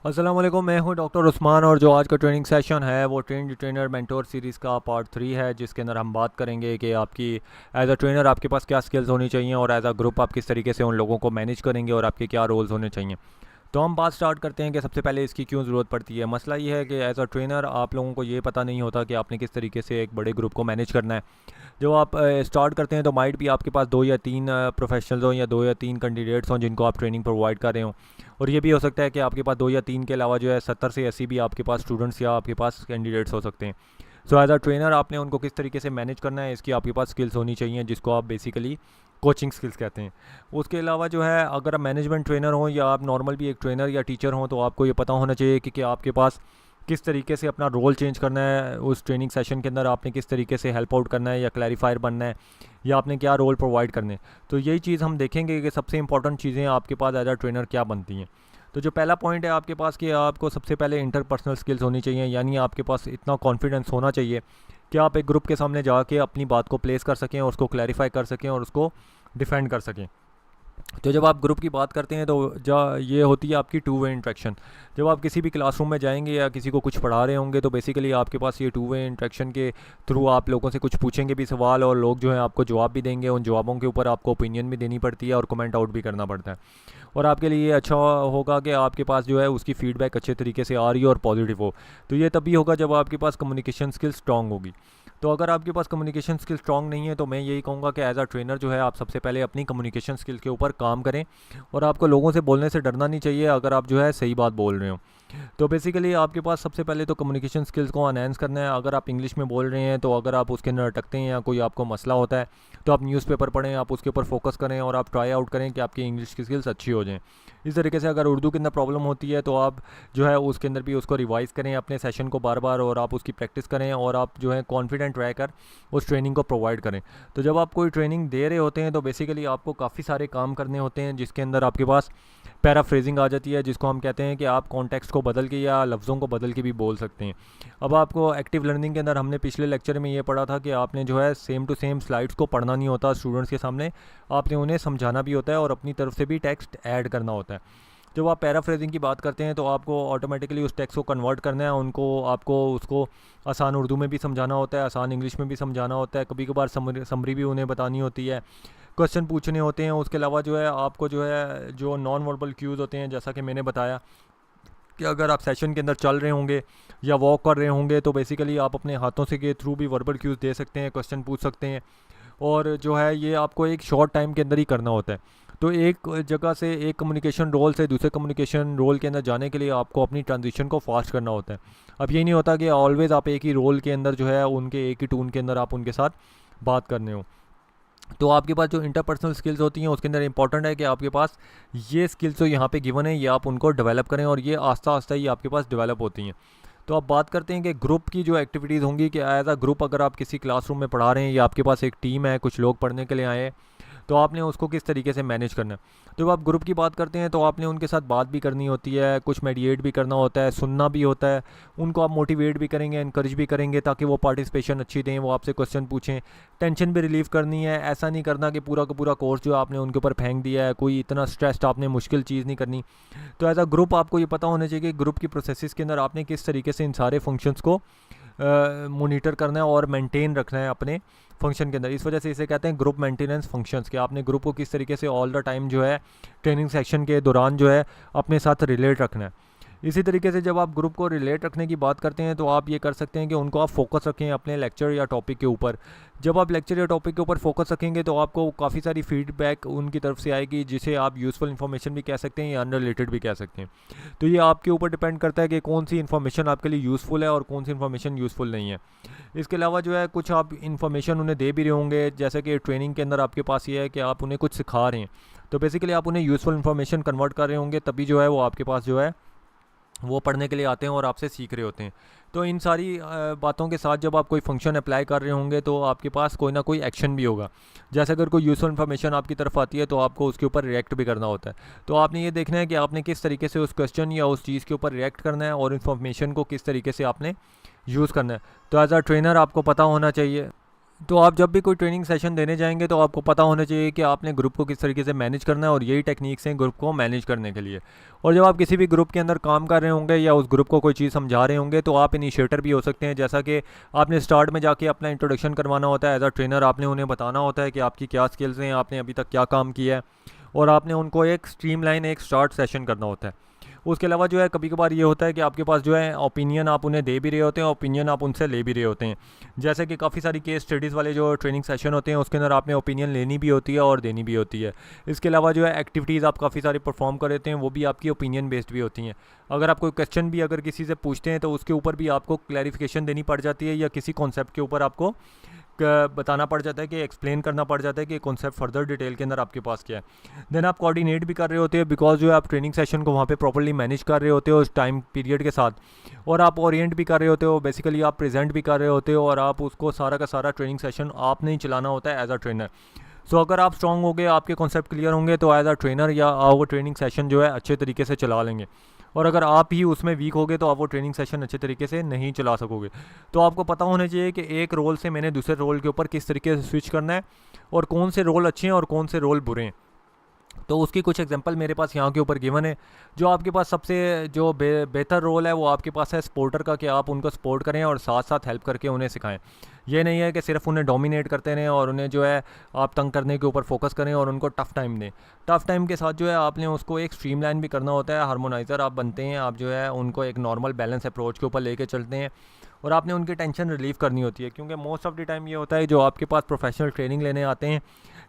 अस्सलाम वालेकुम, मैं हूं डॉक्टर उस्मान और जो आज का ट्रेनिंग सेशन है वो ट्रेनर मेंटोर सीरीज़ का पार्ट 3 है, जिसके अंदर हम बात करेंगे कि आपकी एज अ ट्रेनर आपके पास क्या स्किल्स होनी चाहिए और एज अ ग्रुप आप किस तरीके से उन लोगों को मैनेज करेंगे और आपके क्या रोल्स होने चाहिए। तो हम बात स्टार्ट करते हैं कि सबसे पहले इसकी क्यों ज़रूरत पड़ती है। मसला ये है कि एज अ ट्रेनर आप लोगों को ये पता नहीं होता कि आपने किस तरीके से एक बड़े ग्रुप को मैनेज करना है। जब आप स्टार्ट करते हैं तो माइट भी आपके पास दो या तीन प्रोफेशनल्स हों या दो या तीन कैंडिडेट्स हों जिनको आप ट्रेनिंग प्रोवाइड कर रहे हों, और ये भी हो सकता है कि आपके पास दो या तीन के अलावा जो है 70 से 80 भी आपके पास स्टूडेंट्स या आपके पास कैंडिडेट्स हो सकते हैं। सो एज अ ट्रेनर आपने उनको किस तरीके से मैनेज करना है इसकी आपके पास स्किल्स होनी चाहिए, जिसको आप बेसिकली कोचिंग स्किल्स कहते हैं। उसके अलावा जो है अगर आप मैनेजमेंट ट्रेनर हों या आप नॉर्मल भी एक ट्रेनर या टीचर हों तो आपको ये पता होना चाहिए कि आपके पास किस तरीके से अपना रोल चेंज करना है। उस ट्रेनिंग सेशन के अंदर आपने किस तरीके से हेल्प आउट करना है या क्लैरिफायर बनना है या आपने क्या रोल प्रोवाइड करने। तो यही चीज़ हम देखेंगे कि सबसे इंपॉर्टेंट चीज़ें आपके पास एज अ ट्रेनर क्या बनती हैं। तो जो पहला पॉइंट है आपके पास कि आपको सबसे पहले इंटरपर्सनल स्किल्स होनी चाहिए, यानी आपके पास इतना कॉन्फिडेंस होना चाहिए कि आप एक ग्रुप के सामने जाके अपनी बात को प्लेस कर सकें और उसको क्लैरिफाई कर सकें और उसको डिफेंड कर सकें। तो जब आप ग्रुप की बात करते हैं तो ये होती है आपकी टू वे इंट्रैक्शन। जब आप किसी भी क्लासरूम में जाएंगे या किसी को कुछ पढ़ा रहे होंगे तो बेसिकली आपके पास ये टू वे इंट्रैक्शन के थ्रू आप लोगों से कुछ पूछेंगे भी सवाल और लोग जो है आपको जवाब भी देंगे। उन जवाबों के ऊपर आपको ओपिनियन भी देनी पड़ती है और कमेंट आउट भी करना पड़ता है। और आपके लिए ये अच्छा होगा कि आपके पास जो है उसकी फ़ीडबैक अच्छे तरीके से आ रही हो और पॉजिटिव हो। तो ये तभी होगा जब आपके पास कम्युनिकेशन स्किल स्ट्रांग होगी। तो अगर आपके पास कम्युनिकेशन स्किल स्ट्रांग नहीं है तो मैं यही कहूँगा कि एज अ ट्रेनर जो है आप सबसे पहले अपनी कम्युनिकेशन स्किल के ऊपर काम करें। और आपको लोगों से बोलने से डरना नहीं चाहिए अगर आप जो है सही बात बोल रहे हो। तो बेसिकली आपके पास सबसे पहले तो कम्युनिकेशन स्किल्स को एनहेंस करना है। अगर आप इंग्लिश में बोल रहे हैं तो अगर आप उसके अंदर अटकते हैं या कोई आपको मसला होता है तो आप न्यूज़पेपर पढ़ें, आप उसके ऊपर फोकस करें और आप ट्राई आउट करें कि आपकी इंग्लिश की स्किल्स अच्छी हो जाएँ। इस तरीके से अगर उर्दू के अंदर प्रॉब्लम होती है तो आप जो है उसके अंदर भी उसको रिवाइज़ करें अपने सेशन को बार बार, और आप उसकी प्रैक्टिस करें और आप जो है कॉन्फिडेंट रहकर उस ट्रेनिंग को प्रोवाइड करें। तो जब आप कोई ट्रेनिंग दे रहे होते हैं तो बेसिकली आपको काफ़ी सारे काम करने होते हैं, जिसके अंदर आपके पास पैराफ्रेजिंग आ जाती है, जिसको हम कहते हैं कि आप कॉन्टेक्स्ट को बदल के या लफ्ज़ों को बदल के भी बोल सकते हैं। अब आपको एक्टिव लर्निंग के अंदर हमने पिछले लेक्चर में ये पढ़ा था कि आपने जो है सेम टू सेम स्लाइड्स को पढ़ना नहीं होता स्टूडेंट्स के सामने, आपने उन्हें समझाना भी होता है और अपनी तरफ से भी टेक्स्ट ऐड करना होता है। जब आप पैराफ्रेजिंग की बात करते हैं तो आपको ऑटोमेटिकली उस टेक्स्ट को कन्वर्ट करना है, उनको आपको उसको आसान उर्दू में भी समझाना होता है, आसान इंग्लिश में भी समझाना होता है, कभी कभार समरी भी उन्हें बतानी होती है, क्वेश्चन पूछने होते हैं। उसके अलावा जो है आपको जो है जो नॉन वर्बल क्यूज़ होते हैं, जैसा कि मैंने बताया कि अगर आप सेशन के अंदर चल रहे होंगे या वॉक कर रहे होंगे तो बेसिकली आप अपने हाथों से के थ्रू भी वर्बल क्यूज़ दे सकते हैं, क्वेश्चन पूछ सकते हैं। और जो है ये आपको एक शॉर्ट टाइम के अंदर ही करना होता है। तो एक जगह से एक कम्युनिकेशन रोल से दूसरे कम्युनिकेशन रोल के अंदर जाने के लिए आपको अपनी ट्रांजिशन को फास्ट करना होता है। अब ये नहीं होता कि ऑलवेज़ आप एक ही रोल के अंदर जो है उनके एक ही टून के अंदर आप उनके साथ बात करने हो। तो आपके पास जो इंटरपर्सनल स्किल्स होती हैं उसके अंदर इंपॉर्टेंट है कि आपके पास ये स्किल्स जो यहाँ पे गिवन है ये आप उनको डेवलप करें, और ये आस्ता आस्ता ही आपके पास डेवलप होती हैं। तो आप बात करते हैं कि ग्रुप की जो एक्टिविटीज़ होंगी कि एज अ ग्रुप अगर आप किसी क्लासरूम में पढ़ा रहे हैं या आपके पास एक टीम है, कुछ लोग पढ़ने के लिए आए हैं, तो आपने उसको किस तरीके से मैनेज करना है। तो जब आप ग्रुप की बात करते हैं तो आपने उनके साथ बात भी करनी होती है, कुछ मेडिएट भी करना होता है, सुनना भी होता है, उनको आप मोटिवेट भी करेंगे, इनकरेज भी करेंगे ताकि वो पार्टिसिपेशन अच्छी दें, वो आपसे क्वेश्चन पूछें, टेंशन भी रिलीव करनी है। ऐसा नहीं करना कि पूरा का पूरा कोर्स जो आपने उनके ऊपर फेंक दिया है, कोई इतना स्ट्रेस्ड आपने मुश्किल चीज़ नहीं करनी। तो एज अ ग्रुप आपको ये पता होना चाहिए कि ग्रुप की प्रोसेस के अंदर आपने किस तरीके से इन सारे फंक्शंस को मोनीटर करना है और मेंटेन रखना है अपने फंक्शन के अंदर। इस वजह से इसे कहते हैं ग्रुप मेंटेनेंस फंक्शंस, कि आपने ग्रुप को किस तरीके से ऑल द टाइम जो है ट्रेनिंग सेक्शन के दौरान जो है अपने साथ रिलेट रखना है। इसी तरीके से जब आप ग्रुप को रिलेट रखने की बात करते हैं तो आप ये कर सकते हैं कि उनको आप फोकस रखें अपने लेक्चर या टॉपिक के ऊपर। जब आप लेक्चर या टॉपिक के ऊपर फोकस रखेंगे तो आपको काफ़ी सारी फीडबैक उनकी तरफ से आएगी, जिसे आप यूज़फुल इन्फॉर्मेशन भी कह सकते हैं या अनरिलेटेड भी कह सकते हैं। तो ये आपके ऊपर डिपेंड करता है कि कौन सी इन्फॉर्मेशन आपके लिए यूज़फुल है और कौन सी इन्फॉर्मेशन यूज़फुल नहीं है। इसके अलावा जो है कुछ आप इन्फॉर्मेशन उन्हें दे भी रहे होंगे, जैसे कि ट्रेनिंग के अंदर आपके पास ये है कि आप उन्हें कुछ सिखा रहे हैं, तो बेसिकली आप उन्हें यूज़फुल इन्फॉर्मेशन कन्वर्ट कर रहे होंगे, तभी जो है वो आपके पास जो है वो पढ़ने के लिए आते हैं और आपसे सीख रहे होते हैं। तो इन सारी बातों के साथ जब आप कोई फंक्शन अप्लाई कर रहे होंगे तो आपके पास कोई ना कोई एक्शन भी होगा। जैसे अगर कोई यूज़फुल इन्फॉर्मेशन आपकी तरफ आती है तो आपको उसके ऊपर रिएक्ट भी करना होता है। तो आपने ये देखना है कि आपने किस तरीके से उस क्वेश्चन या उस चीज़ के ऊपर रिएक्ट करना है और इन्फॉर्मेशन को किस तरीके से आपने यूज़ करना है। तो एज अ ट्रेनर आपको पता होना चाहिए तो आप जब भी कोई ट्रेनिंग सेशन देने जाएंगे तो आपको पता होना चाहिए कि आपने ग्रुप को किस तरीके से मैनेज करना है, और यही टेक्निक्स हैं ग्रुप को मैनेज करने के लिए। और जब आप किसी भी ग्रुप के अंदर काम कर रहे होंगे या उस ग्रुप को कोई चीज़ समझा रहे होंगे तो आप इनिशिएटर भी हो सकते हैं। जैसा कि आपने स्टार्ट में जाके अपना इंट्रोडक्शन करवाना होता है एज अ ट्रेनर, आपने उन्हें बताना होता है कि आपकी क्या स्किल्स हैं, आपने अभी तक क्या काम किया है, और आपने उनको एक स्ट्रीमलाइन एक स्टार्ट सेशन करना होता है। उसके अलावा जो है कभी कभार ये होता है कि आपके पास जो है ओपिनियन आप उन्हें दे भी रहे होते हैं, ओपिनियन आप उनसे ले भी रहे होते हैं। जैसे कि काफ़ी सारी केस स्टडीज़ वाले जो ट्रेनिंग सेशन होते हैं उसके अंदर आपने ओपिनियन लेनी भी होती है और देनी भी होती है। इसके अलावा जो है एक्टिविटीज़ आप काफ़ी सारी परफॉर्म कर देते हैं, वो भी आपकी ओपिनियन बेस्ड भी होती हैं। अगर आप कोई क्वेश्चन भी अगर किसी से पूछते हैं तो उसके ऊपर भी आपको क्लैरिफिकेशन देनी पड़ जाती है, या किसी कॉन्सेप्ट के ऊपर आपको बताना पड़ जाता है कि एक्सप्लेन करना पड़ जाता है कि कॉन्सेप्ट फर्दर डिटेल के अंदर आपके पास क्या है। देन आप कोऑर्डिनेट भी कर रहे होते हैं, बिकॉज जो है आप ट्रेनिंग सेशन को वहाँ पे प्रॉपर्ली मैनेज कर रहे होते हो उस टाइम पीरियड के साथ, और आप ओरिएंट भी कर रहे होते हो, बेसिकली आप प्रेजेंट भी कर रहे होते हो, और आप उसको सारा का सारा ट्रेनिंग सेशन आपने ही चलाना होता है एज अ ट्रेनर। सो अगर आप स्ट्रॉन्ग हो गए, आपके कॉन्सेप्ट क्लियर होंगे, तो एज अ ट्रेनर या आप वो ट्रेनिंग सेशन जो है अच्छे तरीके से चला लेंगे। और अगर आप ही उसमें वीक होगे तो आप वो ट्रेनिंग सेशन अच्छे तरीके से नहीं चला सकोगे। तो आपको पता होना चाहिए कि एक रोल से मैंने दूसरे रोल के ऊपर किस तरीके से स्विच करना है, और कौन से रोल अच्छे हैं और कौन से रोल बुरे हैं। तो उसकी कुछ एग्जांपल मेरे पास यहाँ के ऊपर गिवन है। जो आपके पास सबसे जो बेहतर रोल है वो आपके पास है सपोर्टर का, कि आप उनको सपोर्ट करें और साथ साथ हेल्प करके उन्हें सिखाएं। ये नहीं है कि सिर्फ उन्हें डोमिनेट करते रहें और उन्हें जो है आप तंग करने के ऊपर फोकस करें और उनको टफ़ टाइम दें। टफ़ टाइम के साथ जो है आपने उसको एक स्ट्रीमलाइन भी करना होता है, हार्मोनाइज़र आप बनते हैं, आप जो है उनको एक नॉर्मल बैलेंस अप्रोच के ऊपर लेके चलते हैं, और आपने उनकी टेंशन रिलीव करनी होती है। क्योंकि मोस्ट ऑफ द टाइम ये होता है जो आपके पास प्रोफेशनल ट्रेनिंग लेने आते हैं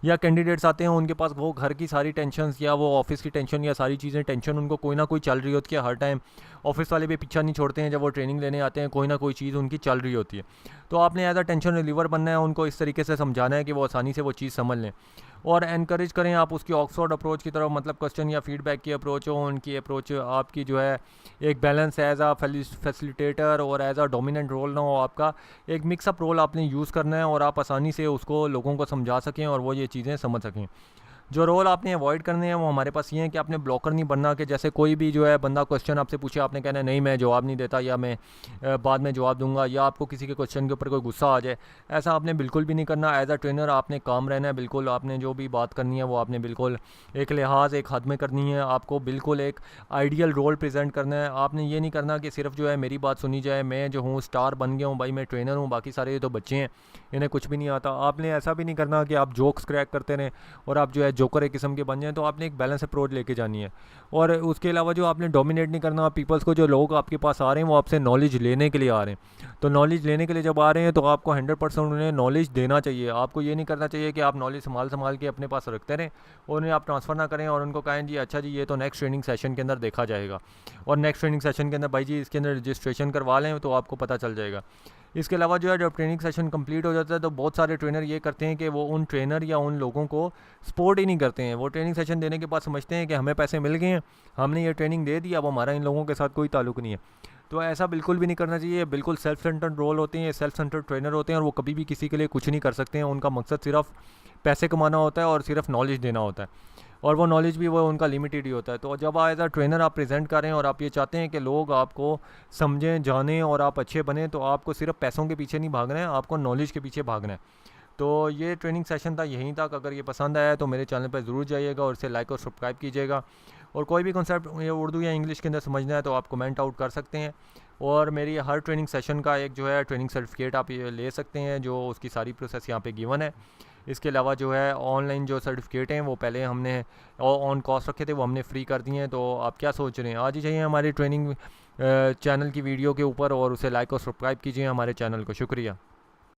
या कैंडिडेट्स आते हैं, उनके पास वो घर की सारी टेंशन्स या वो ऑफिस की टेंशन या सारी चीज़ें टेंशन उनको कोई ना कोई चल रही होती है हर टाइम। ऑफिस वाले भी पीछा नहीं छोड़ते हैं, जब वो ट्रेनिंग लेने आते हैं कोई ना कोई चीज़ उनकी चल रही होती है। तो आपने एज अ टेंशन रिलीवर बनना है, उनको इस तरीके से समझाना है कि वो आसानी से वो चीज़ समझ लें, और एनकरेज करें आप उसकी ऑक्सफोर्ड अप्रोच की तरफ, मतलब क्वेश्चन या फीडबैक की अप्रोच हो, उनकी अप्रोच आपकी जो है एक बैलेंस एज अ फैसिलिटेटर और एज अ डोमिनेंट रोल ना हो आपका, एक मिक्सअप रोल आपने यूज़ करना है, और आप आसानी से उसको लोगों को समझा सकें और वो ये चीज़ें समझ सकें। जो रोल आपने अवॉइड करने हैं वो हमारे पास ये है कि आपने ब्लॉकर नहीं बनना, कि जैसे कोई भी जो है बंदा क्वेश्चन आपसे पूछे, आपने कहना है नहीं मैं जवाब नहीं देता, या मैं बाद में जवाब दूंगा, या आपको किसी के क्वेश्चन के ऊपर कोई गुस्सा आ जाए, ऐसा आपने बिल्कुल भी नहीं करना। एज अ ट्रेनर आपने काम रहना है, बिल्कुल आपने जो भी बात करनी है वो आपने बिल्कुल एक लिहाज एक हद में करनी है, आपको बिल्कुल एक आइडियल रोल प्रेजेंट करना है। आपने ये नहीं करना कि सिर्फ जो है मेरी बात सुनी जाए, मैं जो हूँ स्टार बन गया हूँ भाई, मैं ट्रेनर हूँ, बाकी सारे तो बच्चे हैं इन्हें कुछ भी नहीं आता। आपने ऐसा भी नहीं करना कि आप जोक्स क्रैक करते रहें और आप जो है जोकर एक किस्म के बन जाएं। तो आपने एक बैलेंस अप्रोच लेके जानी है, और उसके अलावा जो आपने डोमिनेट नहीं करना पीपल्स को। जो लोग आपके पास आ रहे हैं वो आपसे नॉलेज लेने के लिए आ रहे हैं, तो नॉलेज लेने के लिए जब आ रहे हैं तो आपको 100% उन्हें नॉलेज देना चाहिए। आपको ये नहीं करना चाहिए कि आप नॉलेज संभाल के अपने पास रखते रहें और उन्हें आप ट्रांसफ़र ना करें और उनको कहें जी अच्छा जी ये तो नेक्स्ट ट्रेनिंग सेशन के अंदर देखा जाएगा, और नेक्स्ट ट्रेनिंग सेशन के अंदर भाई जी इसके अंदर रजिस्ट्रेशन करवा लें तो आपको पता चल जाएगा। इसके अलावा जो है जब ट्रेनिंग सेशन कंप्लीट हो जाता है तो बहुत सारे ट्रेनर ये करते हैं कि वो उन ट्रेनर या उन लोगों को सपोर्ट ही नहीं करते हैं। वो ट्रेनिंग सेशन देने के बाद समझते हैं कि हमें पैसे मिल गए हैं, हमने ये ट्रेनिंग दे दी, अब हमारा इन लोगों के साथ कोई ताल्लुक नहीं है। तो ऐसा बिल्कुल भी नहीं करना चाहिए। बिल्कुल सेल्फ सेंटर्ड रोल होते हैं, सेल्फ सेंटर्ड ट्रेनर होते हैं, और वो कभी भी किसी के लिए कुछ नहीं कर सकते हैं। उनका मकसद सिर्फ पैसे कमाना होता है और सिर्फ नॉलेज देना होता है, और वो नॉलेज भी वो उनका लिमिटेड ही होता है। तो जब एज अ ट्रेनर आप प्रेजेंट करें और आप ये चाहते हैं कि लोग आपको समझें जानें और आप अच्छे बने, तो आपको सिर्फ पैसों के पीछे नहीं भागना है, आपको नॉलेज के पीछे भागना है। तो ये ट्रेनिंग सेशन था यहीं तक। अगर ये पसंद आया तो मेरे चैनल पर ज़रूर जाइएगा और इसे लाइक और सब्सक्राइब कीजिएगा। और कोई भी कॉन्सेप्ट उर्दू या इंग्लिश के अंदर समझना है तो आप कमेंट आउट कर सकते हैं, और मेरी हर ट्रेनिंग सेशन का एक जो है ट्रेनिंग सर्टिफिकेट आप ये ले सकते हैं, जो उसकी सारी प्रोसेस यहाँ पे गिवन है। इसके अलावा जो है ऑनलाइन जो सर्टिफिकेट हैं वो पहले हमने ऑन कॉस्ट रखे थे, वो हमने फ्री कर दिए हैं। तो आप क्या सोच रहे हैं, आज ही चाहिए हमारी ट्रेनिंग चैनल की वीडियो के ऊपर, और उसे लाइक और सब्सक्राइब कीजिए हमारे चैनल को। शुक्रिया।